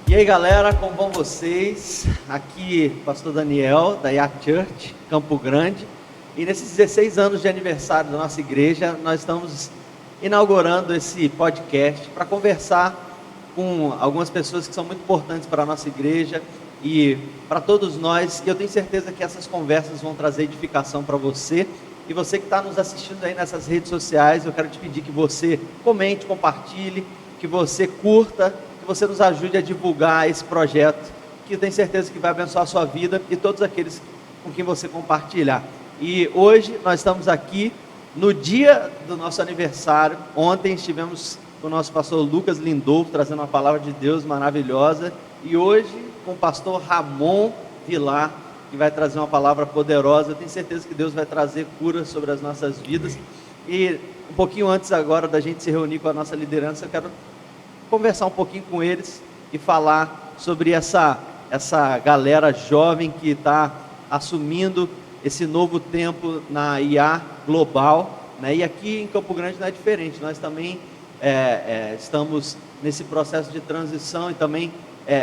E aí galera, como vão vocês? Aqui Pastor Daniel da YA Church, Campo Grande. E nesses 16 anos de aniversário da nossa igreja, nós estamos inaugurando esse podcast para conversar com algumas pessoas que são muito importantes para a nossa igreja e para todos nós. E eu tenho certeza que essas conversas vão trazer edificação para você. E você que está nos assistindo aí nessas redes sociais, eu quero te pedir que você comente, compartilhe, que você curta, que você nos ajude a divulgar esse projeto, que eu tenho certeza que vai abençoar a sua vida e todos aqueles com quem você compartilhar. E hoje nós estamos aqui no dia do nosso aniversário. Ontem estivemos com o nosso pastor Lucas Lindolfo, trazendo uma palavra de Deus maravilhosa. E hoje com o pastor Ramon Vilar, que vai trazer uma palavra poderosa. Eu tenho certeza que Deus vai trazer cura sobre as nossas vidas. E um pouquinho antes agora da gente se reunir com a nossa liderança, eu quero conversar um pouquinho com eles e falar sobre essa galera jovem que está assumindo esse novo tempo na IA global, né? E aqui em Campo Grande não é diferente. Nós também estamos nesse processo de transição e também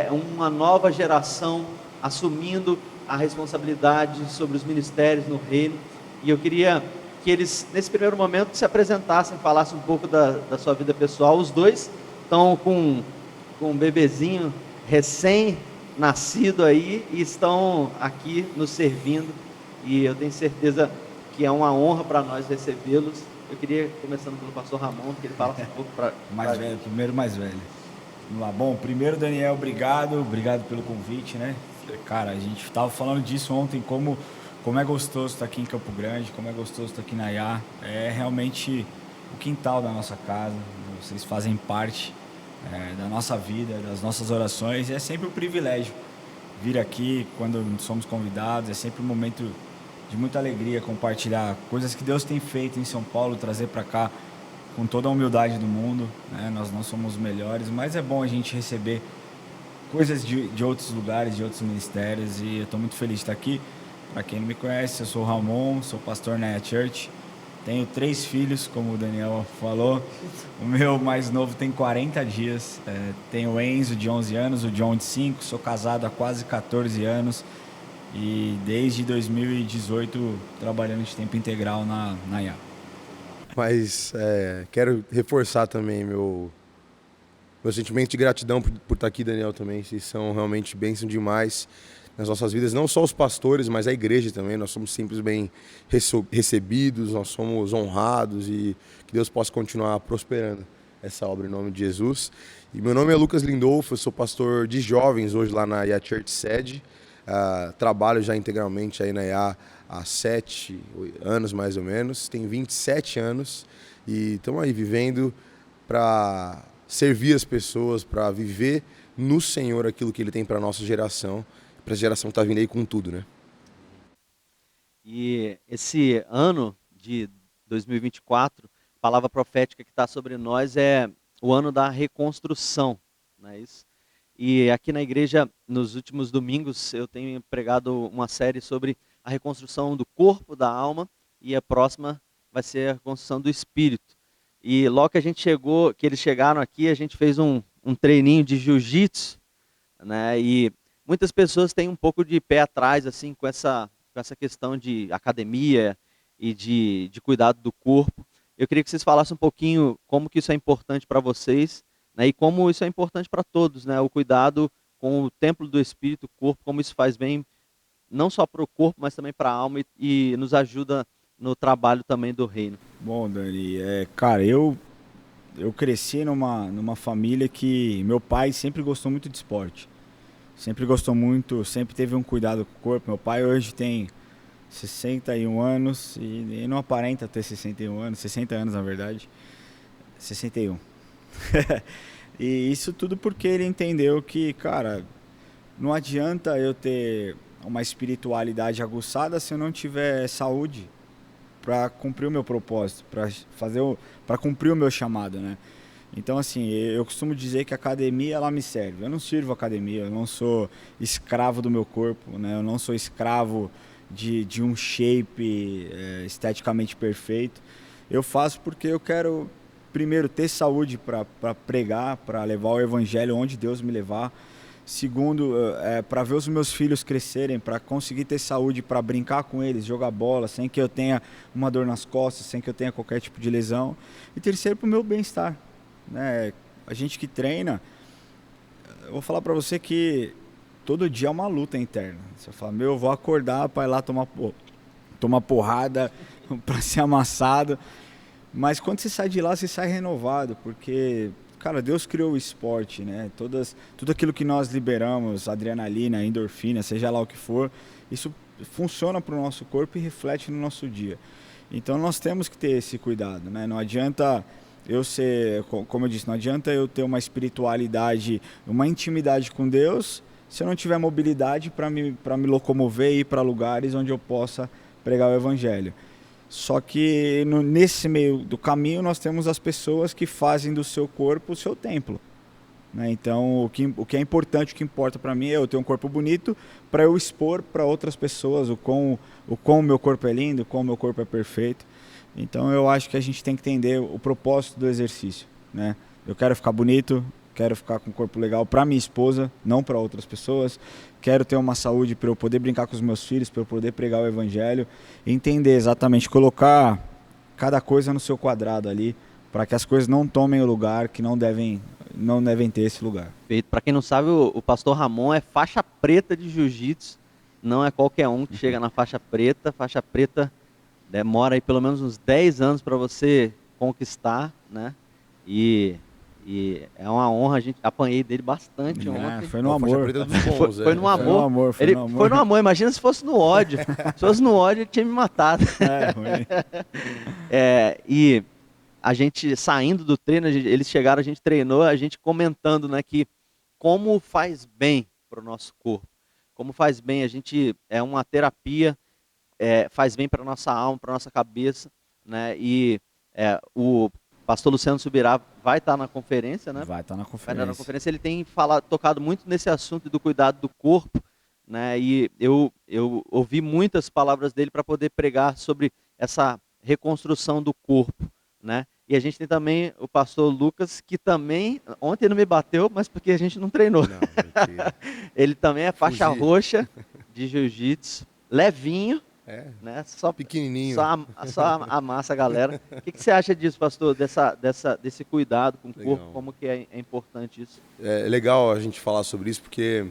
uma nova geração assumindo a responsabilidade sobre os ministérios no reino. E eu queria que eles, nesse primeiro momento, se apresentassem, falassem um pouco da sua vida pessoal. Os dois estão com um bebezinho recém-nascido aí e estão aqui nos servindo. E eu tenho certeza que é uma honra para nós recebê-los. Eu queria, começando pelo pastor Ramon, que ele falasse um pouco para... Primeiro mais velho. Vamos lá. Bom, primeiro, Daniel, obrigado pelo convite, né? Cara, a gente estava falando disso ontem, como é gostoso estar aqui em Campo Grande, como é gostoso estar aqui na IA. É realmente o quintal da nossa casa, vocês fazem parte da nossa vida, das nossas orações, e é sempre um privilégio vir aqui quando somos convidados, é sempre um momento de muita alegria compartilhar coisas que Deus tem feito em São Paulo, trazer para cá com toda a humildade do mundo, né? Nós não somos os melhores, mas é bom a gente receber coisas de outros lugares, de outros ministérios, e eu estou muito feliz de estar aqui. Para quem não me conhece, eu sou o Ramon, sou pastor na YA Church, tenho 3 filhos, como o Daniel falou. O meu mais novo tem 40 dias, tenho o Enzo de 11 anos, o John de 5, sou casado há quase 14 anos e desde 2018 trabalhando de tempo integral na YA. Mas quero reforçar também meu sentimento de gratidão por estar aqui, Daniel, também. Vocês são realmente bênção demais nas nossas vidas, não só os pastores, mas a igreja também. Nós somos sempre bem recebidos, nós somos honrados e que Deus possa continuar prosperando essa obra em nome de Jesus. E meu nome é Lucas Lindolfo, eu sou pastor de jovens hoje lá na YA Church Sede. Trabalho já integralmente aí na IA há 7 anos mais ou menos, tenho 27 anos e estamos aí vivendo para servir as pessoas, para viver no Senhor aquilo que Ele tem para a nossa geração, para a geração que está vindo aí com tudo, né? E esse ano de 2024, a palavra profética que está sobre nós é o ano da reconstrução, não é isso? E aqui na igreja, nos últimos domingos, eu tenho pregado uma série sobre a reconstrução do corpo, da alma, e a próxima vai ser a reconstrução do espírito. E logo que a gente chegou, que eles chegaram aqui, a gente fez um treininho de jiu-jitsu, né? E muitas pessoas têm um pouco de pé atrás, assim, com essa questão de academia e de cuidado do corpo. Eu queria que vocês falassem um pouquinho como que isso é importante para vocês, né? E como isso é importante para todos, né? O cuidado com o templo do espírito, o corpo, como isso faz bem, não só para o corpo, mas também para a alma e nos ajuda no trabalho também do reino. Bom, Dani, cara, eu cresci numa família que meu pai sempre gostou muito de esporte. Sempre gostou muito, sempre teve um cuidado com o corpo. Meu pai hoje tem 61 anos e não aparenta ter 61 anos, 60 anos na verdade, 61. E isso tudo porque ele entendeu que, cara, não adianta eu ter uma espiritualidade aguçada se eu não tiver saúde para cumprir o meu propósito, para cumprir o meu chamado, né? Então, assim, eu costumo dizer que a academia, ela me serve. Eu não sirvo academia, eu não sou escravo do meu corpo, né? Eu não sou escravo de um shape esteticamente perfeito. Eu faço porque eu quero, primeiro, ter saúde para pregar, para levar o evangelho onde Deus me levar. Segundo, para ver os meus filhos crescerem, para conseguir ter saúde, para brincar com eles, jogar bola, sem que eu tenha uma dor nas costas, sem que eu tenha qualquer tipo de lesão. E terceiro, para o meu bem-estar, né? A gente que treina, eu vou falar para você que todo dia é uma luta interna. Você fala, eu vou acordar para ir lá tomar porrada, para ser amassado. Mas quando você sai de lá, você sai renovado, porque, cara, Deus criou o esporte, né? Tudo aquilo que nós liberamos, adrenalina, endorfina, seja lá o que for, isso funciona para o nosso corpo e reflete no nosso dia. Então nós temos que ter esse cuidado, né? Não adianta eu ser, como eu disse, não adianta eu ter uma espiritualidade, uma intimidade com Deus, se eu não tiver mobilidade para me locomover e ir para lugares onde eu possa pregar o evangelho. Só que nesse meio do caminho nós temos as pessoas que fazem do seu corpo o seu templo, né? Então o que é importante, o que importa para mim é eu ter um corpo bonito para eu expor para outras pessoas o quão o meu corpo é lindo, o quão o meu corpo é perfeito. Então eu acho que a gente tem que entender o propósito do exercício, né? Eu quero ficar bonito, quero ficar com um corpo legal para minha esposa, não para outras pessoas. Quero ter uma saúde para eu poder brincar com os meus filhos, para eu poder pregar o evangelho. Entender exatamente, colocar cada coisa no seu quadrado ali, para que as coisas não tomem o lugar que não devem ter esse lugar. Perfeito. Para quem não sabe, o pastor Ramon é faixa preta de jiu-jitsu. Não é qualquer um que chega na faixa preta. Faixa preta demora aí pelo menos uns 10 anos para você conquistar, né? E é uma honra, a gente apanhei dele bastante ontem. Foi no amor. Foi no amor. Foi no amor, imagina se fosse no ódio. Se fosse no ódio, ele tinha me matado. E a gente saindo do treino, eles chegaram, a gente treinou, a gente comentando, né, que como faz bem para o nosso corpo. Como faz bem, a gente é uma terapia, faz bem para a nossa alma, para a nossa cabeça, né? E o pastor Luciano Subirá vai estar na conferência, né? Vai estar na conferência. Vai estar na conferência. Ele tem tocado muito nesse assunto do cuidado do corpo, né? E eu ouvi muitas palavras dele para poder pregar sobre essa reconstrução do corpo, né? E a gente tem também o pastor Lucas, que também, ontem não me bateu, mas porque a gente não treinou. Não, ele também é faixa roxa de jiu-jitsu, levinho, né? Só pequenininho. Só amassa a galera. O que você acha disso, pastor? Desse cuidado com o corpo, como que é importante isso? É legal a gente falar sobre isso, porque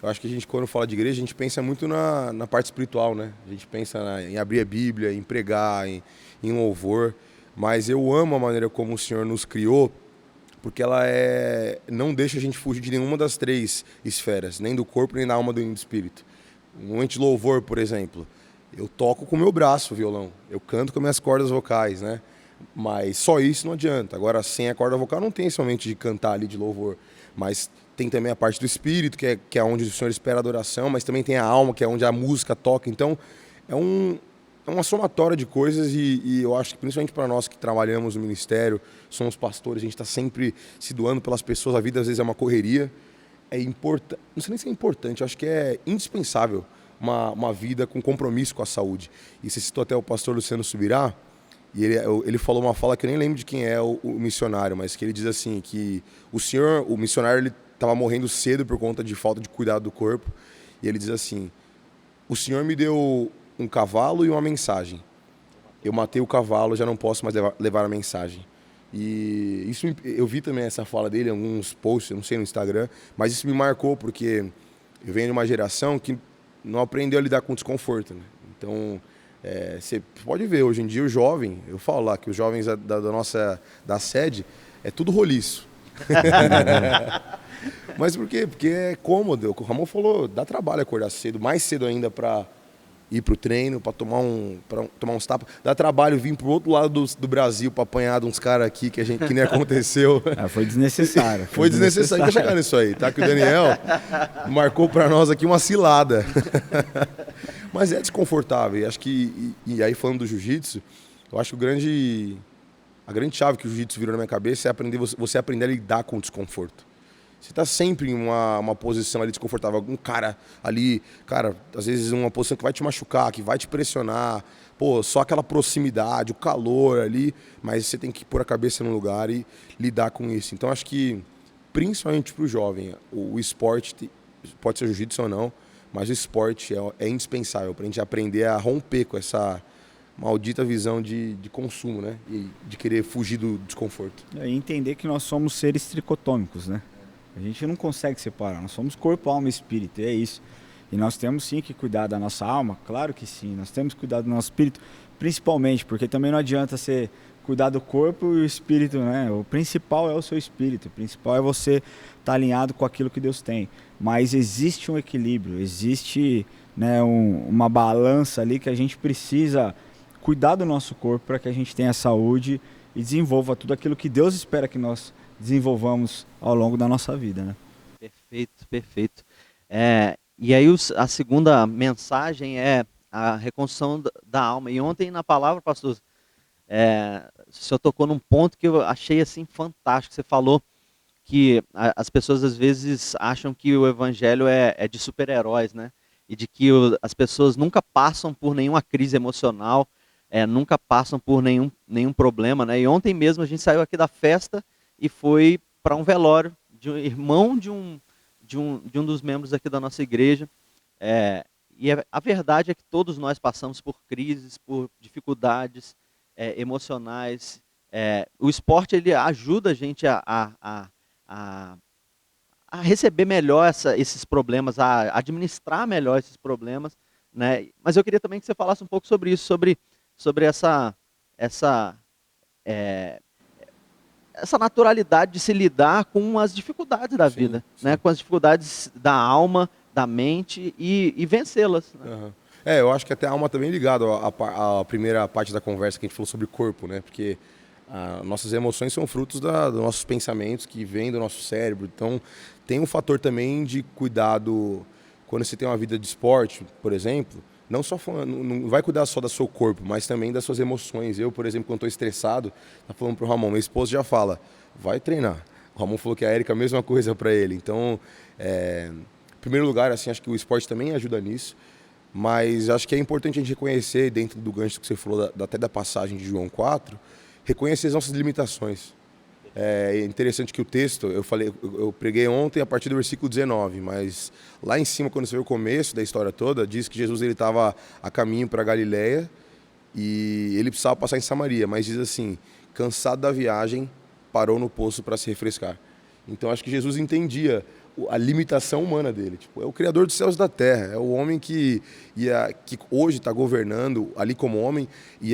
eu acho que a gente, quando fala de igreja, a gente pensa muito na parte espiritual, né? A gente pensa em abrir a Bíblia, em pregar, em louvor. Mas eu amo a maneira como o Senhor nos criou, porque ela não deixa a gente fugir de nenhuma das três esferas, nem do corpo, nem da alma, nem do espírito. No momento de louvor, por exemplo, eu toco com o meu braço o violão, eu canto com as minhas cordas vocais, né? Mas só isso não adianta. Agora, sem a corda vocal, não tem somente de cantar ali de louvor, mas tem também a parte do espírito, que é onde o Senhor espera a adoração, mas também tem a alma, que é onde a música toca. Então, é uma somatória de coisas e eu acho que principalmente para nós que trabalhamos no ministério, somos pastores, a gente está sempre se doando pelas pessoas, a vida às vezes é uma correria, é importante, não sei nem se é importante, eu acho que é indispensável uma vida com compromisso com a saúde. E você citou até o pastor Luciano Subirá, e ele falou uma fala que eu nem lembro de quem é o missionário, mas que ele diz assim, que o missionário, ele estava morrendo cedo por conta de falta de cuidado do corpo, e ele diz assim, o Senhor me deu um cavalo e uma mensagem. Eu matei o cavalo, já não posso mais levar a mensagem. E isso, eu vi também essa fala dele em alguns posts, eu não sei, no Instagram, mas isso me marcou porque eu venho de uma geração que não aprendeu a lidar com desconforto, né? Então, você pode ver, hoje em dia o jovem, eu falo lá que os jovens da sede, é tudo roliço. Mas por quê? Porque é cômodo. O Ramon falou, dá trabalho acordar cedo, mais cedo ainda para ir pro treino, para tomar uns tapas. Dá trabalho vir pro outro lado do Brasil para apanhar de uns caras aqui que nem aconteceu. Foi desnecessário. Foi desnecessário. Vou chegar nisso aí, tá? Que o Daniel marcou para nós aqui uma cilada. Mas é desconfortável. E acho que, e aí falando do jiu-jitsu, eu acho que a grande chave que o jiu-jitsu virou na minha cabeça é você aprender a lidar com o desconforto. Você está sempre em uma posição ali desconfortável. Algum cara ali, às vezes uma posição que vai te machucar, que vai te pressionar. Pô, só aquela proximidade, o calor ali, mas você tem que pôr a cabeça no lugar e lidar com isso. Então acho que principalmente para o jovem, o esporte, pode ser jiu-jitsu ou não, mas o esporte é indispensável para a gente aprender a romper com essa maldita visão de consumo, né? E de querer fugir do desconforto. E entender que nós somos seres tricotômicos, né? A gente não consegue separar, nós somos corpo, alma e espírito, e é isso. E nós temos sim que cuidar da nossa alma, claro que sim, nós temos que cuidar do nosso espírito, principalmente, porque também não adianta você cuidar do corpo e o espírito, né? O principal é o seu espírito, o principal é você estar alinhado com aquilo que Deus tem. Mas existe um equilíbrio, existe, né, uma balança ali que a gente precisa cuidar do nosso corpo para que a gente tenha saúde e desenvolva tudo aquilo que Deus espera que nós desenvolvamos ao longo da nossa vida, né? Perfeito, perfeito. E aí a segunda mensagem é a reconstrução da alma. E ontem na palavra, pastor, o senhor tocou num ponto que eu achei assim fantástico. Você falou que as pessoas às vezes acham que o evangelho é de super-heróis, né? E de que as pessoas nunca passam por nenhuma crise emocional, nunca passam por nenhum problema, né? E ontem mesmo a gente saiu aqui da festa e foi para um velório de um irmão de um dos membros aqui da nossa igreja. E a verdade é que todos nós passamos por crises, por dificuldades emocionais. O esporte ele ajuda a gente a receber melhor esses problemas, a administrar melhor esses problemas, né? Mas eu queria também que você falasse um pouco sobre isso, sobre essa naturalidade de se lidar com as dificuldades da vida, Sim. né? Com as dificuldades da alma, da mente e vencê-las. Né? Uhum. Eu acho que até a alma também ligado à primeira parte da conversa que a gente falou sobre corpo, né? Porque nossas emoções são frutos dos nossos pensamentos que vêm do nosso cérebro. Então, tem um fator também de cuidado quando você tem uma vida de esporte, por exemplo. Não vai cuidar só do seu corpo, mas também das suas emoções. Eu, por exemplo, quando estou estressado, tá falando pro Ramon, minha esposa já fala, vai treinar. O Ramon falou que a Érica é a mesma coisa para ele. Então, em primeiro lugar, assim, acho que o esporte também ajuda nisso. Mas acho que é importante a gente reconhecer, dentro do gancho que você falou, até da passagem de João 4, reconhecer as nossas limitações. É interessante que o texto, eu preguei ontem a partir do versículo 19, mas lá em cima, quando você vê o começo da história toda, diz que Jesus estava a caminho para Galiléia e ele precisava passar em Samaria, mas diz assim, cansado da viagem, parou no poço para se refrescar. Então acho que Jesus entendia a limitação humana dele. Tipo, é o Criador dos céus e da terra, é o homem que hoje está governando ali como homem e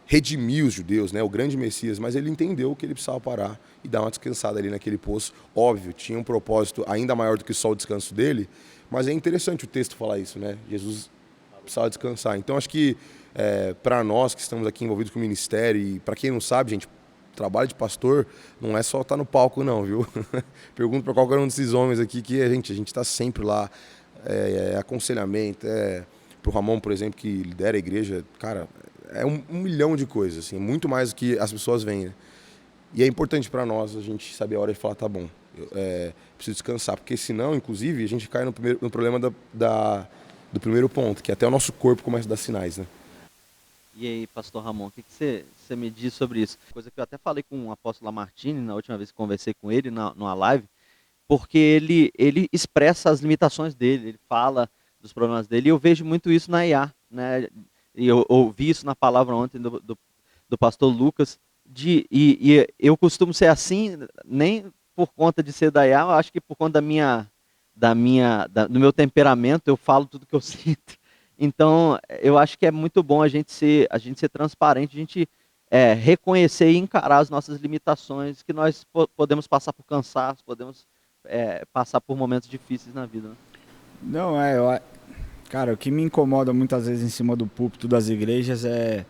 redimir os judeus, né, o grande Messias, mas ele entendeu que ele precisava parar e dar uma descansada ali naquele poço. Óbvio, tinha um propósito ainda maior do que só o descanso dele, mas é interessante o texto falar isso, né? Jesus precisava descansar. Então acho que para nós que estamos aqui envolvidos com o ministério e para quem não sabe, gente, trabalho de pastor não é só estar no palco não, viu? Pergunto para qualquer um desses homens aqui que a gente está sempre lá, aconselhamento, para o Ramon, por exemplo, que lidera a igreja, cara, é um milhão de coisas, assim, muito mais do que as pessoas veem. Né? E é importante para nós a gente saber a hora de falar, tá bom, preciso descansar, porque senão, inclusive, a gente cai no problema do primeiro ponto, que até o nosso corpo começa a dar sinais, né? E aí, pastor Ramon, o que você me diz sobre isso? Coisa que eu até falei com o apóstolo Lamartine na última vez que conversei com ele numa live, porque ele expressa as limitações dele, ele fala dos problemas dele, e eu vejo muito isso na IA, né? E eu ouvi isso na palavra ontem do pastor Lucas, e eu costumo ser assim, nem por conta de ser da IA, eu acho que por conta do meu temperamento, eu falo tudo que eu sinto. Então, eu acho que é muito bom a gente ser transparente, a gente reconhecer e encarar as nossas limitações, que nós podemos passar por cansaço, podemos passar por momentos difíceis na vida. Né? Não, cara, o que me incomoda muitas vezes em cima do púlpito das igrejas é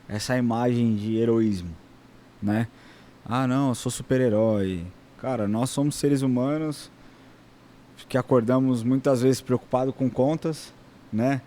essa imagem de heroísmo, né? Ah, não, eu sou super-herói. Cara, nós somos seres humanos que acordamos muitas vezes preocupados com contas, né?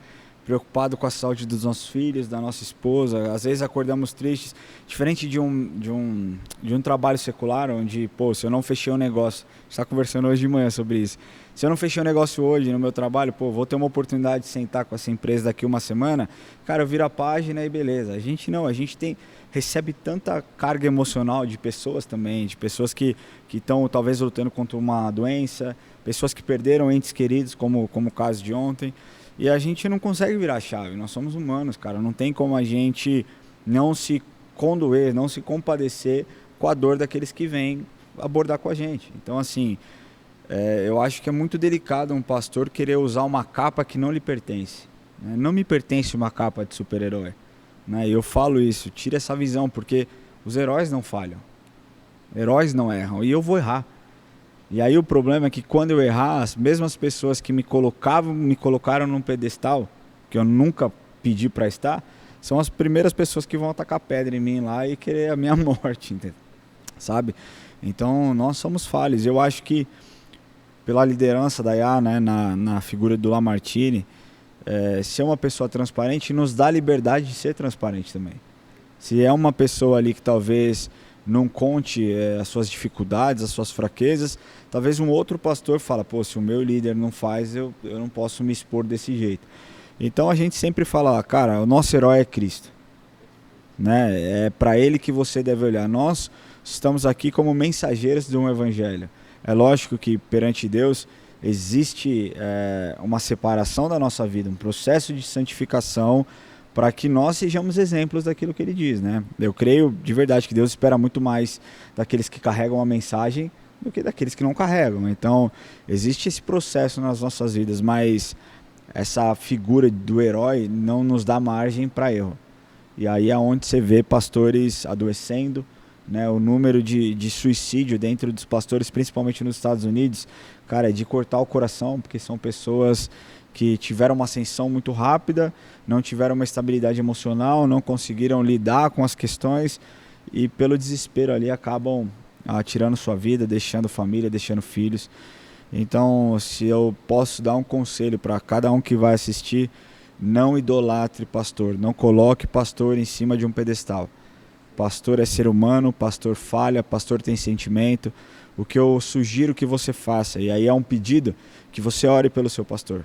preocupado com a saúde dos nossos filhos, da nossa esposa. Às vezes acordamos tristes, diferente de um trabalho secular, onde, pô, se eu não fechei um negócio, a gente está conversando hoje de manhã sobre isso, se eu não fechei um negócio hoje no meu trabalho, pô, vou ter uma oportunidade de sentar com essa empresa daqui uma semana, cara, eu viro a página e beleza. A gente não, a gente recebe tanta carga emocional de pessoas também, de pessoas que estão talvez lutando contra uma doença, pessoas que perderam entes queridos, como o caso de ontem. E a gente não consegue virar a chave, nós somos humanos, cara. Não tem como a gente não se condoer, não se compadecer com a dor daqueles que vêm abordar com a gente. Então, assim, eu acho que é muito delicado um pastor querer usar uma capa que não lhe pertence. Né? Não me pertence uma capa de super-herói. Né? Eu falo isso, tira essa visão, porque os heróis não falham. Heróis não erram, e eu vou errar. E aí o problema é que quando eu errar, as mesmas pessoas que me colocaram num pedestal, que eu nunca pedi para estar, são as primeiras pessoas que vão atacar pedra em mim lá e querer a minha morte, entendeu? Sabe? Então nós somos falhos. Eu acho que pela liderança da IA, né, na figura do Lamartine, ser uma pessoa transparente nos dá liberdade de ser transparente também. Se é uma pessoa ali que talvez não conte as suas dificuldades, as suas fraquezas, talvez um outro pastor fala, pô, se o meu líder não faz, eu não posso me expor desse jeito. Então a gente sempre fala, cara, o nosso herói é Cristo. Né? É para ele que você deve olhar. Nós estamos aqui como mensageiros de um evangelho. É lógico que perante Deus existe uma separação da nossa vida, um processo de santificação, para que nós sejamos exemplos daquilo que ele diz, né? Eu creio de verdade que Deus espera muito mais daqueles que carregam a mensagem do que daqueles que não carregam. Então, existe esse processo nas nossas vidas, mas essa figura do herói não nos dá margem para erro. E aí é onde você vê pastores adoecendo, né? O número de suicídio dentro dos pastores, principalmente nos Estados Unidos, cara, é de cortar o coração, porque são pessoas que tiveram uma ascensão muito rápida, não tiveram uma estabilidade emocional, não conseguiram lidar com as questões e pelo desespero ali acabam tirando sua vida, deixando família, deixando filhos. Então, se eu posso dar um conselho para cada um que vai assistir, não idolatre pastor, não coloque pastor em cima de um pedestal. Pastor é ser humano, pastor falha, pastor tem sentimento. O que eu sugiro que você faça, e aí é um pedido, que você ore pelo seu pastor.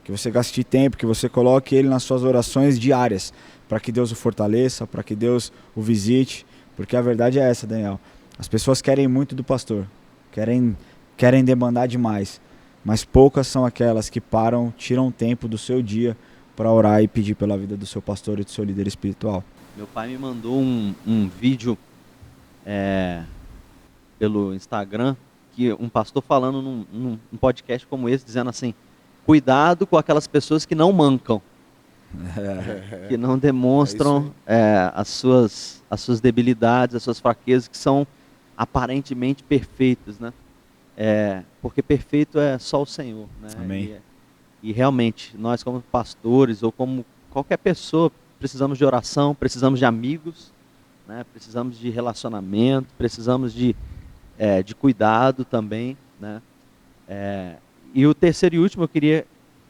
Que você gaste tempo, que você coloque ele nas suas orações diárias, para que Deus o fortaleça, para que Deus o visite, porque a verdade é essa, Daniel. As pessoas querem muito do pastor, querem demandar demais, mas poucas são aquelas que param, tiram tempo do seu dia para orar e pedir pela vida do seu pastor e do seu líder espiritual. Meu pai me mandou um vídeo pelo Instagram, que um pastor falando num podcast como esse, dizendo assim, cuidado com aquelas pessoas que não mancam, que não demonstram as suas debilidades, as suas fraquezas, que são aparentemente perfeitos, né? Porque perfeito é só o Senhor, né? Amém. E realmente, nós como pastores ou como qualquer pessoa, precisamos de oração, precisamos de amigos, né? Precisamos de relacionamento, precisamos de cuidado também, né? E o terceiro e último eu queria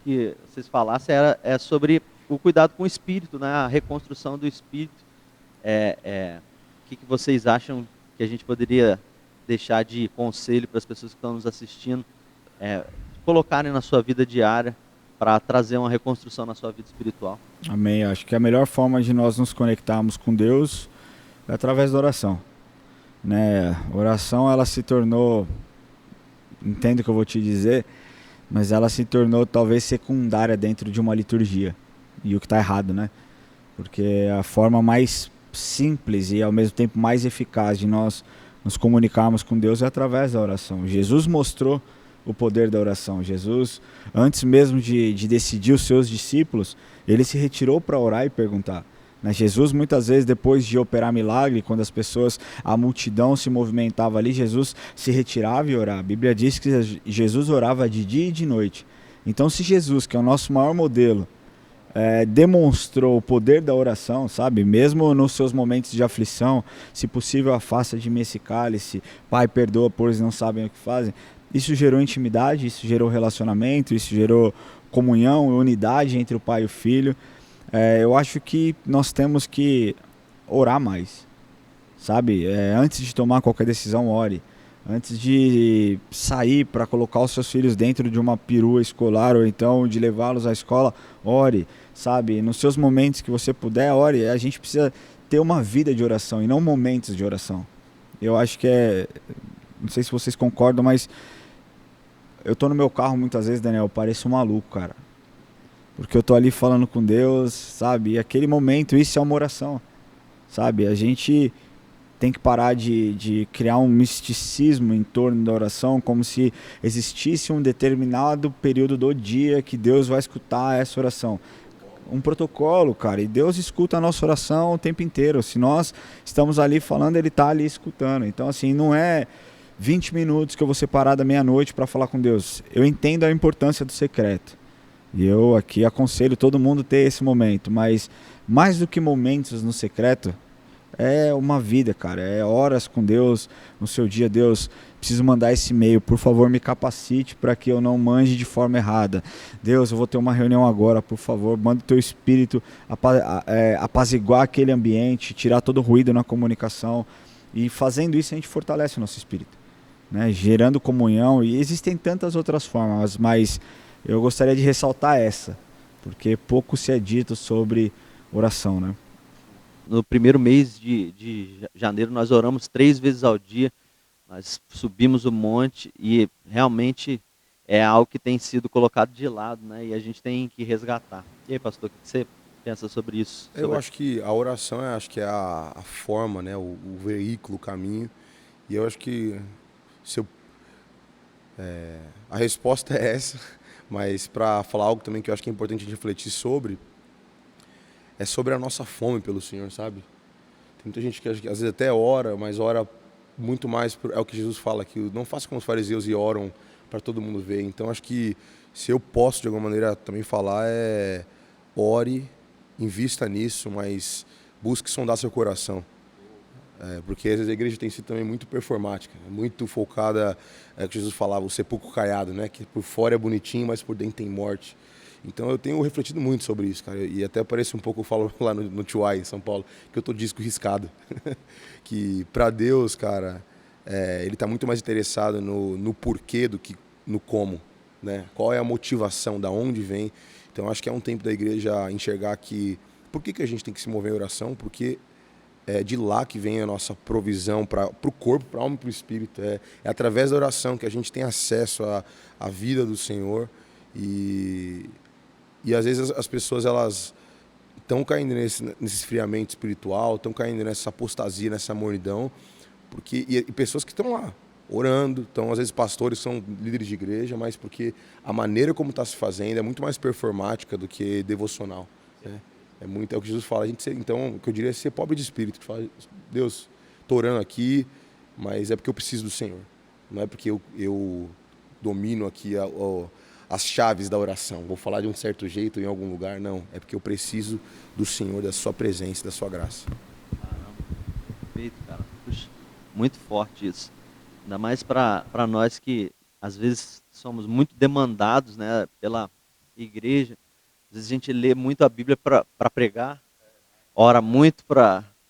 que vocês falassem é sobre o cuidado com o espírito, né? A reconstrução do espírito. O que vocês acham que a gente poderia deixar de conselho para as pessoas que estão nos assistindo, colocarem na sua vida diária para trazer uma reconstrução na sua vida espiritual? Amém. Acho que a melhor forma de nós nos conectarmos com Deus é através da oração. Né? A oração, ela se tornou, entendo o que eu vou te dizer, mas ela se tornou talvez secundária dentro de uma liturgia. E o que está errado, né? Porque é a forma mais simples e ao mesmo tempo mais eficaz de nós nos comunicarmos com Deus é através da oração. Jesus mostrou o poder da oração. Jesus, antes mesmo de decidir os seus discípulos, ele se retirou para orar e perguntar. Jesus, muitas vezes, depois de operar milagre, quando a multidão se movimentava ali, Jesus se retirava e orava. A Bíblia diz que Jesus orava de dia e de noite. Então, se Jesus, que é o nosso maior modelo, demonstrou o poder da oração, sabe? Mesmo nos seus momentos de aflição, se possível, afasta de mim esse cálice, Pai, perdoa, pois não sabem o que fazem. isso gerou intimidade, isso gerou relacionamento, isso gerou comunhão, unidade entre o pai e o filho. Eu acho que nós temos que orar mais, sabe? Antes de tomar qualquer decisão, ore. Antes de sair para colocar os seus filhos dentro de uma perua escolar ou então de levá-los à escola, ore, sabe? Nos seus momentos que você puder, ore. A gente precisa ter uma vida de oração e não momentos de oração. Eu acho que não sei se vocês concordam, mas eu tô no meu carro muitas vezes, Daniel, eu pareço um maluco, cara. Porque eu tô ali falando com Deus, sabe? E aquele momento, isso é uma oração, sabe? A gente tem que parar de criar um misticismo em torno da oração, como se existisse um determinado período do dia que Deus vai escutar essa oração. Um protocolo, cara, e Deus escuta a nossa oração o tempo inteiro. Se nós estamos ali falando, Ele está ali escutando. Então, assim, não é 20 minutos que eu vou separar da meia-noite para falar com Deus. Eu entendo a importância do secreto. E eu aqui aconselho todo mundo ter esse momento, mas mais do que momentos no secreto, é uma vida, cara. É horas com Deus no seu dia. Deus, preciso mandar esse e-mail. Por favor, me capacite para que eu não manje de forma errada. Deus, eu vou ter uma reunião agora. Por favor, manda o teu espírito apaziguar aquele ambiente, tirar todo o ruído na comunicação. E fazendo isso, a gente fortalece o nosso espírito, né? Gerando comunhão. E existem tantas outras formas, mas eu gostaria de ressaltar essa, porque pouco se é dito sobre oração, né? No primeiro mês de janeiro, nós oramos 3 vezes ao dia, nós subimos o monte e realmente é algo que tem sido colocado de lado, né? E a gente tem que resgatar. E aí, pastor, o que você pensa sobre isso? Eu acho que a oração acho que é a forma, né? O veículo, o caminho. E eu acho que se eu, a resposta é essa, mas para falar algo também que eu acho que é importante a gente refletir sobre, é sobre a nossa fome pelo Senhor, sabe? Tem muita gente que às vezes até ora, mas ora muito mais, é o que Jesus fala aqui, não faça como os fariseus e oram para todo mundo ver. Então acho que se eu posso de alguma maneira também falar ore, invista nisso, mas busque sondar seu coração. Porque às vezes a igreja tem sido também muito performática, muito focada, o que Jesus falava, o sepulcro caiado, né? Que por fora é bonitinho, mas por dentro tem morte. Então eu tenho refletido muito sobre isso, cara. E até parece um pouco, eu falo lá no Tuai, em São Paulo, que eu tô disco riscado. Que para Deus, cara, Ele está muito mais interessado no porquê do que no como, né? Qual é a motivação, da onde vem. Então acho que é um tempo da igreja enxergar que por que a gente tem que se mover em oração? Porque é de lá que vem a nossa provisão para o corpo, para a alma e para o espírito. É através da oração que a gente tem acesso à vida do Senhor. E às vezes as pessoas elas estão caindo nesse esfriamento espiritual, estão caindo nessa apostasia, nessa mornidão, porque e pessoas que estão lá orando, então às vezes pastores são líderes de igreja, mas porque a maneira como está se fazendo é muito mais performática do que devocional, né? É o que Jesus fala, então o que eu diria é ser pobre de espírito, fala, Deus, estou orando aqui, mas é porque eu preciso do Senhor, não é porque eu domino aqui as chaves da oração, vou falar de um certo jeito em algum lugar, não, é porque eu preciso do Senhor, da sua presença, da sua graça. Caramba, perfeito, cara. Puxa, muito forte isso. Ainda mais para nós que às vezes somos muito demandados, né, pela igreja. Às vezes a gente lê muito a Bíblia para pregar, ora muito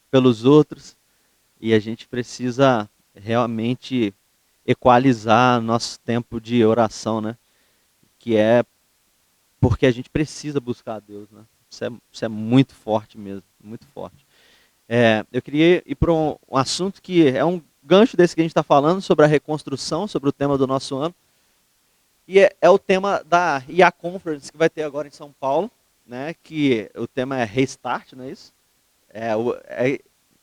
pelos outros, e a gente precisa realmente equalizar nosso tempo de oração, né? Que é porque a gente precisa buscar a Deus, né? Isso é muito forte mesmo, muito forte. Eu queria ir para um assunto que é um gancho desse que a gente está falando, sobre a reconstrução, sobre o tema do nosso ano. E é o tema da IA Conference que vai ter agora em São Paulo, né? Que o tema é Restart, não é isso?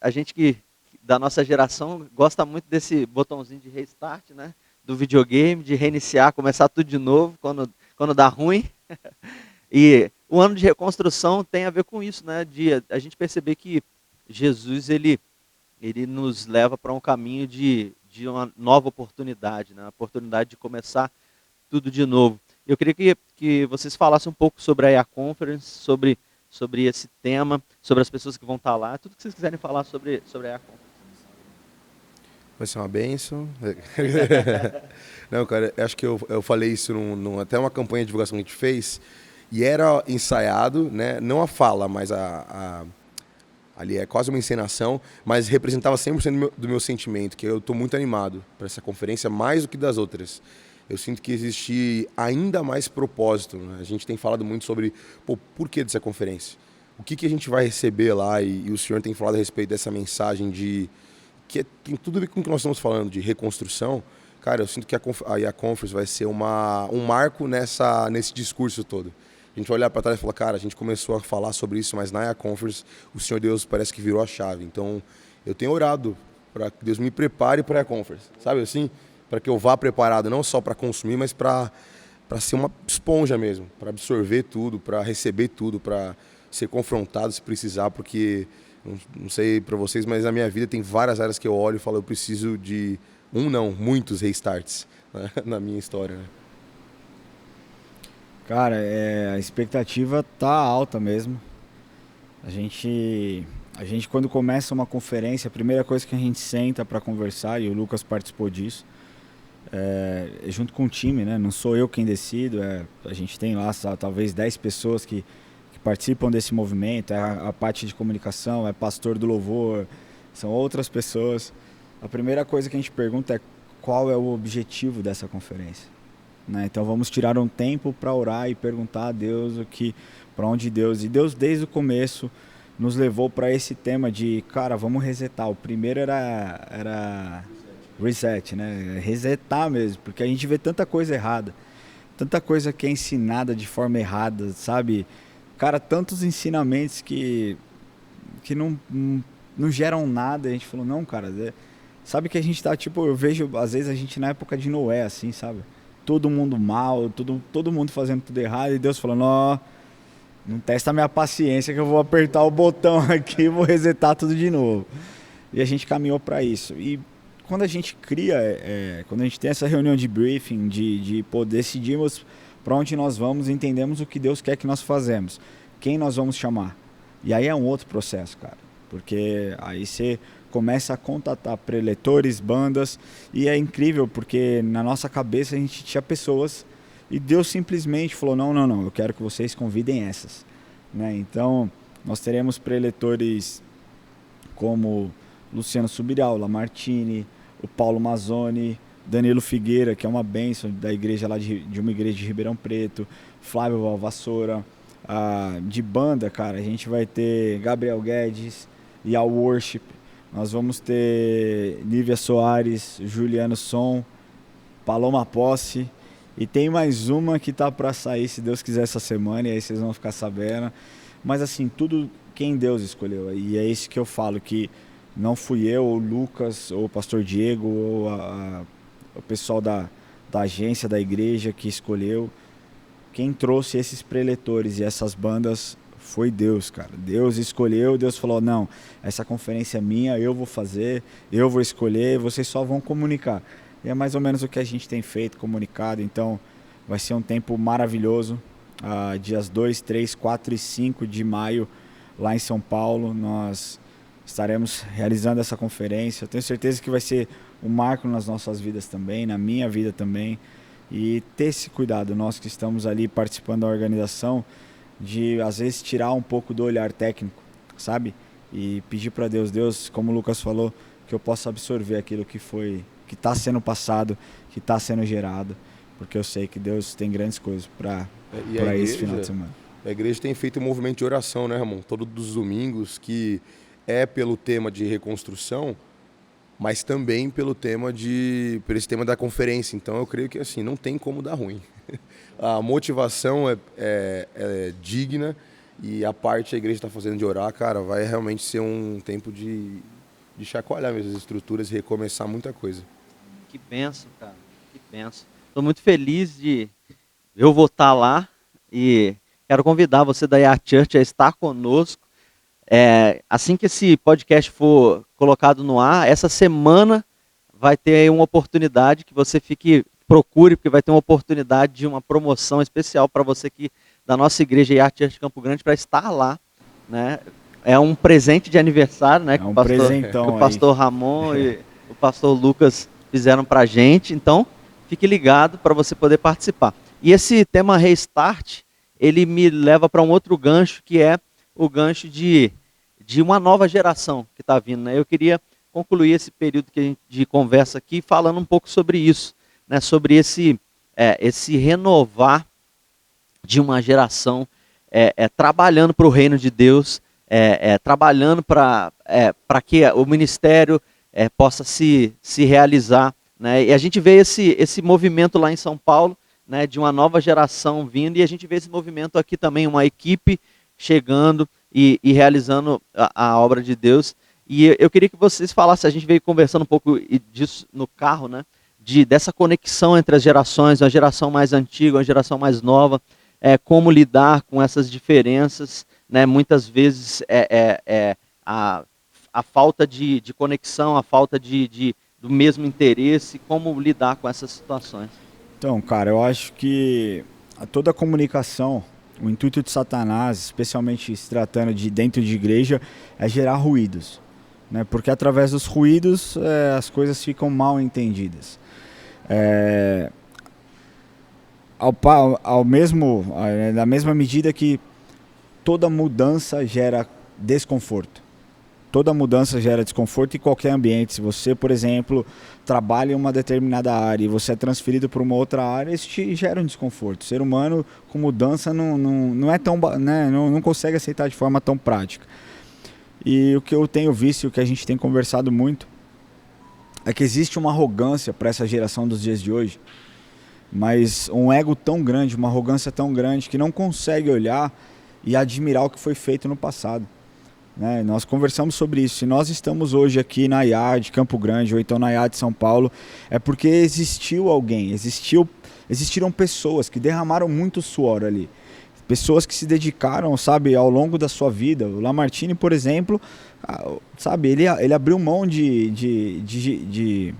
A gente que da nossa geração gosta muito desse botãozinho de Restart, né? Do videogame, de reiniciar, começar tudo de novo quando dá ruim. E o ano de reconstrução tem a ver com isso, né? De a gente perceber que Jesus ele nos leva para um caminho de uma nova oportunidade, né? A oportunidade de começar tudo de novo. Eu queria que vocês falassem um pouco sobre a IA Conference, sobre esse tema, sobre as pessoas que vão estar lá, tudo que vocês quiserem falar sobre a IA Conference. Vai ser uma bênção. Não, cara, acho que eu falei isso até uma campanha de divulgação que a gente fez, e era ensaiado, né? Não a fala, mas ali é quase uma encenação, mas representava 100% do meu sentimento, que eu estou muito animado para essa conferência, mais do que das outras. Eu sinto que existe ainda mais propósito, né? A gente tem falado muito sobre por que dessa conferência. O que a gente vai receber lá, e o senhor tem falado a respeito dessa mensagem que tem tudo a ver com o que nós estamos falando, de reconstrução. Cara, eu sinto que a Conference vai ser um marco nesse discurso todo. A gente vai olhar para trás e falar, cara, a gente começou a falar sobre isso, mas na Conference o Senhor Deus parece que virou a chave. Então, eu tenho orado para que Deus me prepare para a Conference, sabe assim? Para que eu vá preparado, não só para consumir, mas para ser uma esponja mesmo, para absorver tudo, para receber tudo, para ser confrontado se precisar, porque, não sei para vocês, mas na minha vida tem várias áreas que eu olho e falo, eu preciso de muitos restarts, né, na minha história, né? Cara, a expectativa tá alta mesmo. A gente quando começa uma conferência, a primeira coisa que a gente senta para conversar, e o Lucas participou disso, é junto com o time, né? Não sou eu quem decido, a gente tem lá talvez 10 pessoas que participam desse movimento, a parte de comunicação, é pastor do louvor, são outras pessoas. A primeira coisa que a gente pergunta é qual é o objetivo dessa conferência, né? Então vamos tirar um tempo para orar e perguntar a Deus para onde Deus, e Deus desde o começo nos levou para esse tema de, cara, vamos resetar. O primeiro era reset, né? Resetar mesmo, porque a gente vê tanta coisa errada, tanta coisa que é ensinada de forma errada, sabe? Cara, tantos ensinamentos que não geram nada. A gente falou, não, cara, sabe que a gente tá, tipo, eu vejo às vezes a gente na época de Noé, assim, sabe? Todo mundo mal, todo mundo fazendo tudo errado, e Deus falando, não testa minha paciência que eu vou apertar o botão aqui e vou resetar tudo de novo. E a gente caminhou para isso. E quando a gente cria, quando a gente tem essa reunião de briefing, de poder decidirmos para onde nós vamos, entendemos o que Deus quer que nós fazemos, quem nós vamos chamar. E aí é um outro processo, cara, porque aí você começa a contatar preletores, bandas, e é incrível porque na nossa cabeça a gente tinha pessoas e Deus simplesmente falou, não, eu quero que vocês convidem essas, né? Então nós teremos preletores como Luciano Subirá, Lamartine, o Paulo Mazzoni, Danilo Figueira, que é uma bênção da igreja lá de uma igreja de Ribeirão Preto, Flávio Valvassoura. De banda, cara, a gente vai ter Gabriel Guedes e a Worship. Nós vamos ter Nívia Soares, Juliano Som, Paloma Posse, e tem mais uma que tá para sair, se Deus quiser, essa semana, e aí vocês vão ficar sabendo. Mas assim, tudo quem Deus escolheu, e é isso que eu falo, que não fui eu, ou o Lucas, ou o pastor Diego, ou o pessoal da agência, da igreja que escolheu. Quem trouxe esses preletores e essas bandas foi Deus, cara. Deus escolheu, Deus falou, não, essa conferência é minha, eu vou fazer, eu vou escolher, vocês só vão comunicar. E é mais ou menos o que a gente tem feito, comunicado. Então vai ser um tempo maravilhoso. Dias 2, 3, 4 e 5 de maio, lá em São Paulo, nós estaremos realizando essa conferência. Eu tenho certeza que vai ser um marco nas nossas vidas também, na minha vida também. E ter esse cuidado, nós que estamos ali participando da organização, de às vezes tirar um pouco do olhar técnico, sabe? E pedir para Deus, como o Lucas falou, que eu possa absorver aquilo que está sendo passado, que está sendo gerado, porque eu sei que Deus tem grandes coisas para esse final de semana. A igreja tem feito um movimento de oração, né, Ramon? Todos os domingos, que é pelo tema de reconstrução, mas também por esse tema da conferência. Então eu creio que assim, não tem como dar ruim. A motivação é digna, e a parte que a igreja está fazendo de orar, cara, vai realmente ser um tempo de chacoalhar mesmo as estruturas e recomeçar muita coisa. Que benção, cara, que benção. Estou muito feliz de eu vou estar lá, e quero convidar você da Yacht Church a estar conosco. Assim que esse podcast for colocado no ar, essa semana vai ter uma oportunidade que você procure, porque vai ter uma oportunidade de uma promoção especial para você da nossa igreja Yacht Church Campo Grande, para estar lá, né? É um presente de aniversário, né? É um presentão que o pastor Ramon e o o pastor Lucas fizeram para a gente. Então, fique ligado para você poder participar. E esse tema Restart, ele me leva para um outro gancho, que é o gancho de uma nova geração que está vindo, né? Eu queria concluir esse período de conversa aqui falando um pouco sobre isso, né? Sobre esse renovar de uma geração trabalhando para o reino de Deus, trabalhando para que o ministério possa se realizar, né? E a gente vê esse movimento lá em São Paulo, né, de uma nova geração vindo, e a gente vê esse movimento aqui também, uma equipe chegando e realizando a obra de Deus. E eu queria que vocês falassem, a gente veio conversando um pouco disso no carro, né, dessa conexão entre as gerações, uma geração mais antiga, uma geração mais nova, como lidar com essas diferenças, né, muitas vezes a falta de conexão, a falta do mesmo interesse, como lidar com essas situações. Então, cara, eu acho que toda a comunicação, o intuito de Satanás, especialmente se tratando de dentro de igreja, é gerar ruídos, né? Porque através dos ruídos as coisas ficam mal entendidas. Da mesma medida que toda mudança gera desconforto. Toda mudança gera desconforto em qualquer ambiente. Se você, por exemplo, trabalha em uma determinada área e você é transferido para uma outra área, isso te gera um desconforto. O ser humano, com mudança, não é tão, né, não consegue aceitar de forma tão prática. E o que eu tenho visto e o que a gente tem conversado muito é que existe uma arrogância para essa geração dos dias de hoje, mas um ego tão grande, uma arrogância tão grande que não consegue olhar e admirar o que foi feito no passado. Né? Nós conversamos sobre isso. Se nós estamos hoje aqui na IA de Campo Grande ou então na IA de São Paulo, é porque existiu alguém, existiram pessoas que derramaram muito suor ali, pessoas que se dedicaram, sabe, ao longo da sua vida. O Lamartine, por exemplo, sabe, ele abriu mão de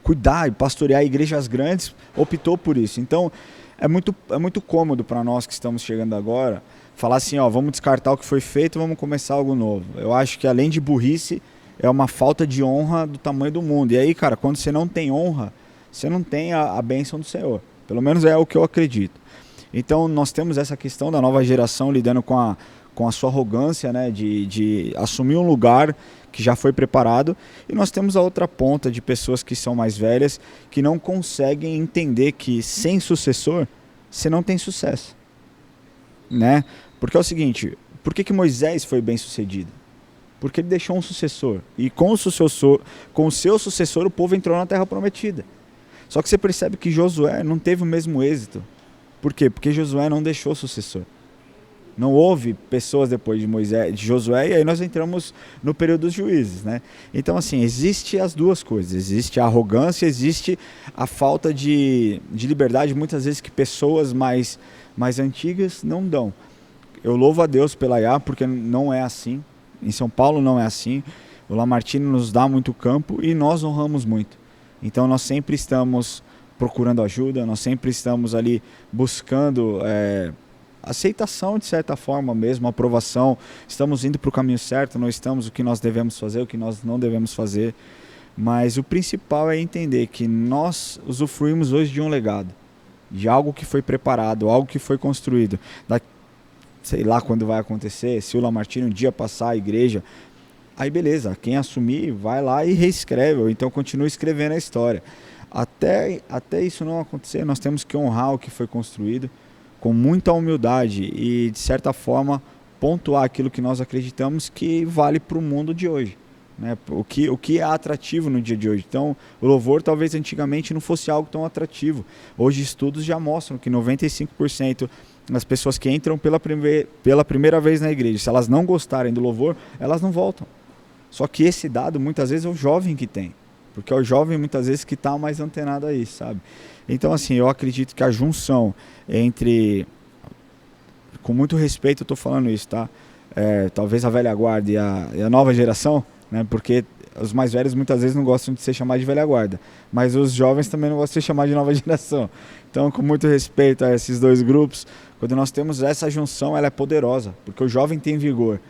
cuidar e pastorear igrejas grandes, optou por isso. Então é muito cômodo para nós que estamos chegando agora falar assim, vamos descartar o que foi feito, vamos começar algo novo. Eu acho que além de burrice, é uma falta de honra do tamanho do mundo. E aí, cara, quando você não tem honra, você não tem a bênção do Senhor. Pelo menos é o que eu acredito. Então nós temos essa questão da nova geração lidando com a sua arrogância, né, de assumir um lugar que já foi preparado. E nós temos a outra ponta de pessoas que são mais velhas, que não conseguem entender que sem sucessor, você não tem sucesso. Né? Porque é o seguinte, por que Moisés foi bem sucedido? Porque ele deixou um sucessor. E com o seu sucessor o povo entrou na Terra Prometida. Só que você percebe que Josué não teve o mesmo êxito. Por quê? Porque Josué não deixou sucessor. Não houve pessoas depois de Josué, e aí nós entramos no período dos juízes. Né? Então, assim, existe as duas coisas. Existe a arrogância, existe a falta de liberdade, muitas vezes, que pessoas mais antigas não dão. Eu louvo a Deus pela IA, porque não é assim. Em São Paulo não é assim. O Lamartine nos dá muito campo e nós honramos muito. Então nós sempre estamos procurando ajuda, nós sempre estamos ali buscando aceitação de certa forma mesmo, aprovação. Estamos indo para o caminho certo, não estamos o que nós devemos fazer, o que nós não devemos fazer. Mas o principal é entender que nós usufruímos hoje de um legado, de algo que foi preparado, algo que foi construído. Sei lá quando vai acontecer, se o Lamartine um dia passar a igreja, aí beleza, quem assumir vai lá e reescreve, ou então continua escrevendo a história. Até isso não acontecer, nós temos que honrar o que foi construído com muita humildade e, de certa forma, pontuar aquilo que nós acreditamos que vale para o mundo de hoje. Né? O que é atrativo no dia de hoje. Então, o louvor talvez antigamente não fosse algo tão atrativo. Hoje estudos já mostram que 95% das pessoas que entram pela primeira vez na igreja, se elas não gostarem do louvor, elas não voltam. Só que esse dado muitas vezes é o jovem que tem, porque é o jovem muitas vezes que está mais antenado a isso, sabe? Então, assim, eu acredito que a junção entre, com muito respeito eu estou falando isso, tá? Talvez a velha guarda e a nova geração, né? Porque os mais velhos muitas vezes não gostam de ser chamados de velha guarda, mas os jovens também não gostam de ser chamados de nova geração. Então, com muito respeito a esses dois grupos, quando nós temos essa junção, ela é poderosa, porque o jovem tem vigor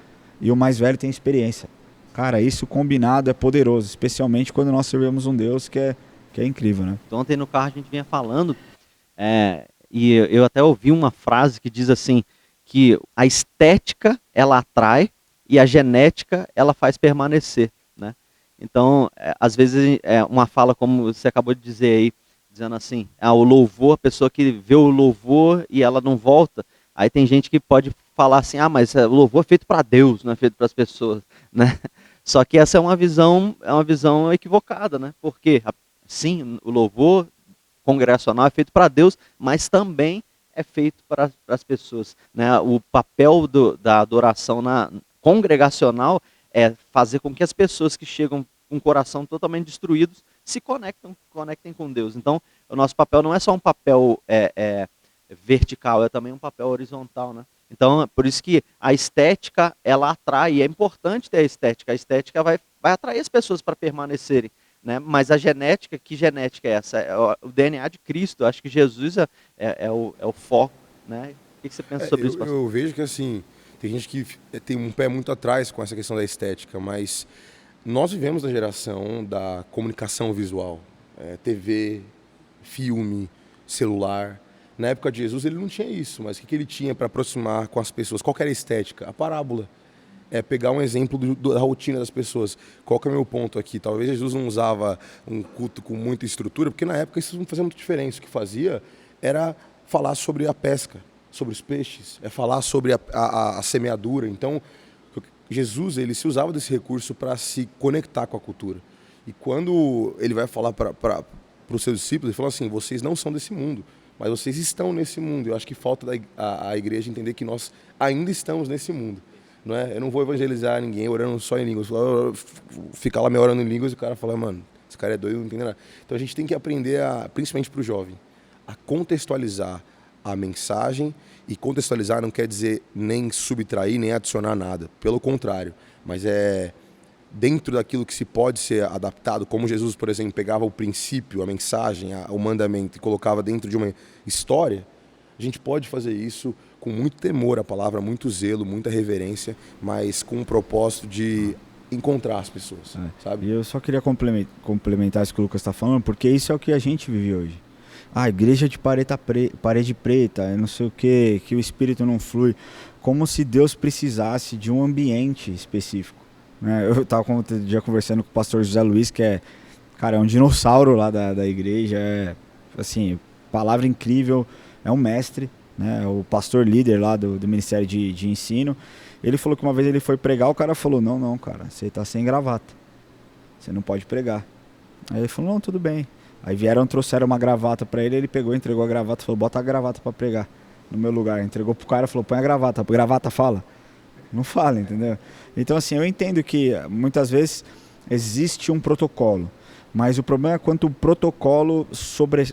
e o mais velho tem experiência. Cara, isso combinado é poderoso, especialmente quando nós servimos um Deus que é incrível, né? Então, ontem no carro a gente vinha falando, e eu até ouvi uma frase que diz assim, que a estética ela atrai e a genética ela faz permanecer, né? Então, às vezes, uma fala como você acabou de dizer aí, dizendo assim, o louvor, a pessoa que vê o louvor e ela não volta, aí tem gente que pode falar assim, mas o louvor é feito para Deus, não é feito para as pessoas, né? Só que essa é uma visão equivocada, né? Porque, sim, o louvor congregacional é feito para Deus, mas também é feito para as pessoas, né? O papel da adoração congregacional é fazer com que as pessoas que chegam com o coração totalmente destruídos se conectem com Deus. Então, o nosso papel não é só um papel vertical, é também um papel horizontal, né? Então, por isso que a estética, ela atrai, e é importante ter a estética vai atrair as pessoas para permanecerem, né? Mas a genética, que genética é essa? É o DNA de Cristo, eu acho que Jesus é o foco, né? O que você pensa sobre isso, pastor? Eu vejo que assim, tem gente que tem um pé muito atrás com essa questão da estética, mas nós vivemos na geração da comunicação visual, TV, filme, celular. Na época de Jesus ele não tinha isso, mas o que ele tinha para aproximar com as pessoas? Qual que era a estética? A parábola. É pegar um exemplo da rotina das pessoas. Qual que é o meu ponto aqui? Talvez Jesus não usava um culto com muita estrutura, porque na época isso não fazia muita diferença. O que fazia era falar sobre a pesca, sobre os peixes, falar sobre a semeadura. Então, Jesus ele se usava desse recurso para se conectar com a cultura. E quando ele vai falar para os seus discípulos, ele fala assim, vocês não são desse mundo, mas vocês estão nesse mundo. Eu acho que falta a igreja entender que nós ainda estamos nesse mundo. Não é? Eu não vou evangelizar ninguém orando só em línguas. Ficar lá me orando em línguas e o cara fala, mano, esse cara é doido, não entende nada. Então a gente tem que aprender, principalmente para o jovem, a contextualizar a mensagem. E contextualizar não quer dizer nem subtrair, nem adicionar nada. Pelo contrário. Mas dentro daquilo que se pode ser adaptado, como Jesus, por exemplo, pegava o princípio, a mensagem, o mandamento e colocava dentro de uma história, a gente pode fazer isso com muito temor à palavra, muito zelo, muita reverência, mas com o propósito de encontrar as pessoas, sabe? E eu só queria complementar isso que o Lucas está falando, porque isso é o que a gente vive hoje. Igreja de parede preta, não sei o que o espírito não flui, como se Deus precisasse de um ambiente específico, né? Eu estava um dia conversando com o pastor José Luiz, que é um dinossauro lá da igreja, assim, palavra incrível, é um mestre, né? O pastor líder lá do Ministério de Ensino. Ele falou que uma vez ele foi pregar, o cara falou, não, cara, você tá sem gravata, você não pode pregar. Aí ele falou, não, tudo bem. Aí trouxeram uma gravata pra ele, ele pegou, entregou a gravata, falou, bota a gravata pra pregar no meu lugar. Entregou pro cara, falou, põe a gravata fala? Não fala, entendeu? Então assim, eu entendo que muitas vezes existe um protocolo, mas o problema é quando o protocolo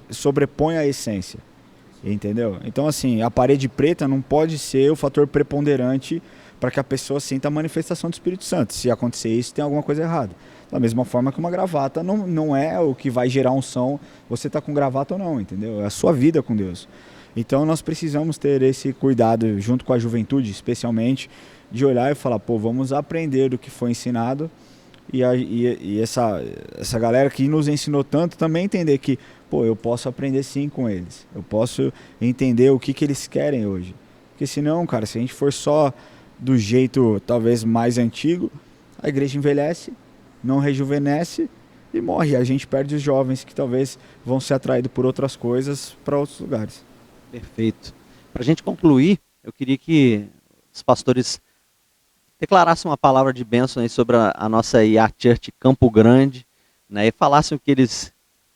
sobrepõe a essência, entendeu? Então assim, a parede preta não pode ser o fator preponderante para que a pessoa sinta a manifestação do Espírito Santo. Se acontecer isso, tem alguma coisa errada. Da mesma forma que uma gravata não é o que vai gerar unção, você tá com gravata ou não, entendeu? É a sua vida com Deus. Então nós precisamos ter esse cuidado, junto com a juventude, especialmente, de olhar e falar, vamos aprender do que foi ensinado, e essa galera que nos ensinou tanto também entender que, eu posso aprender sim com eles. Eu posso entender o que eles querem hoje. Porque senão, cara, se a gente for só do jeito talvez mais antigo, a igreja envelhece, não rejuvenesce e morre. A gente perde os jovens que talvez vão ser atraídos por outras coisas para outros lugares. Perfeito. Para a gente concluir, eu queria que os pastores declarassem uma palavra de bênção aí sobre a nossa IA Church Campo Grande, né, e falassem o que eles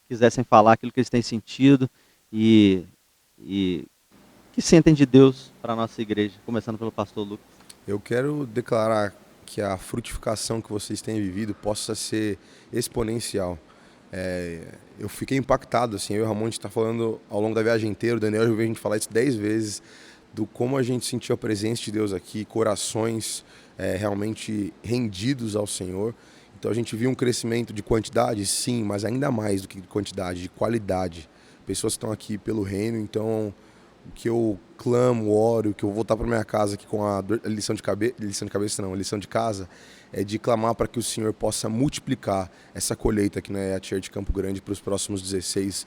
quisessem falar, aquilo que eles têm sentido e que sentem de Deus para a nossa igreja, começando pelo pastor Lucas. Eu quero declarar que a frutificação que vocês têm vivido possa ser exponencial. Eu fiquei impactado, assim, eu e o Ramon, a gente está falando ao longo da viagem inteira, o Daniel já ouviu a gente falar isso 10 vezes, do como a gente sentiu a presença de Deus aqui, corações realmente rendidos ao Senhor. Então a gente viu um crescimento de quantidade, sim, mas ainda mais do que de quantidade, de qualidade. Pessoas que estão aqui pelo reino, então que eu clamo, oro, que eu vou voltar para minha casa aqui com a lição de casa, é de clamar para que o Senhor possa multiplicar essa colheita aqui na EA Church Campo Grande para os próximos 16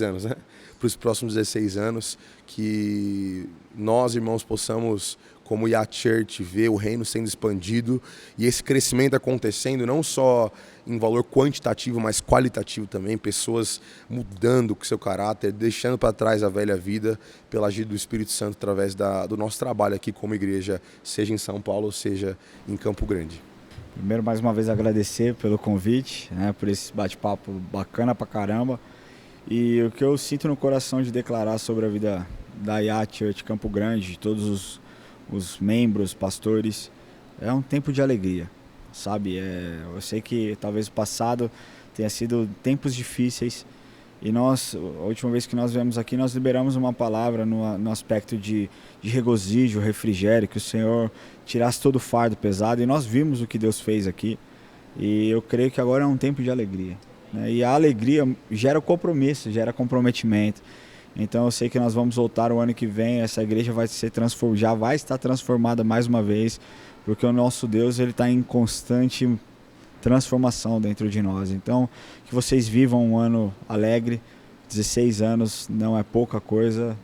anos, né? Para os próximos 16 anos, que nós, irmãos, possamos, como EA Church, ver o reino sendo expandido e esse crescimento acontecendo não só em valor quantitativo, mas qualitativo também, pessoas mudando com seu caráter, deixando para trás a velha vida pela ajuda do Espírito Santo através do nosso trabalho aqui como igreja, seja em São Paulo, seja em Campo Grande. Primeiro, mais uma vez, agradecer pelo convite, né, por esse bate-papo bacana pra caramba. E o que eu sinto no coração de declarar sobre a vida da EA Church Campo Grande, de todos os membros, pastores, é um tempo de alegria, sabe? Eu sei que talvez o passado tenha sido tempos difíceis e nós, a última vez que nós viemos aqui, nós liberamos uma palavra no aspecto de regozijo, refrigério, que o Senhor tirasse todo o fardo pesado, e nós vimos o que Deus fez aqui, e eu creio que agora é um tempo de alegria, né? E a alegria gera compromisso, gera comprometimento. Então eu sei que nós vamos voltar o ano que vem, essa igreja já vai estar transformada mais uma vez, porque o nosso Deus está em constante transformação dentro de nós. Então, que vocês vivam um ano alegre. 16 anos não é pouca coisa,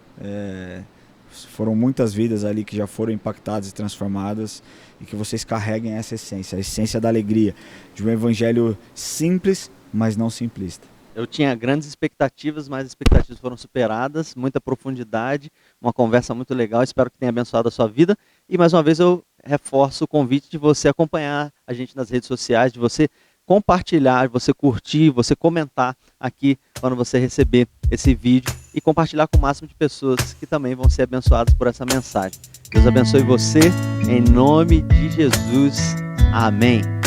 foram muitas vidas ali que já foram impactadas e transformadas, e que vocês carreguem essa essência, a essência da alegria, de um evangelho simples, mas não simplista. Eu tinha grandes expectativas, mas as expectativas foram superadas, muita profundidade, uma conversa muito legal, espero que tenha abençoado a sua vida. E mais uma vez eu reforço o convite de você acompanhar a gente nas redes sociais, de você compartilhar, de você curtir, você comentar aqui quando você receber esse vídeo e compartilhar com o máximo de pessoas que também vão ser abençoadas por essa mensagem. Deus abençoe você, em nome de Jesus. Amém.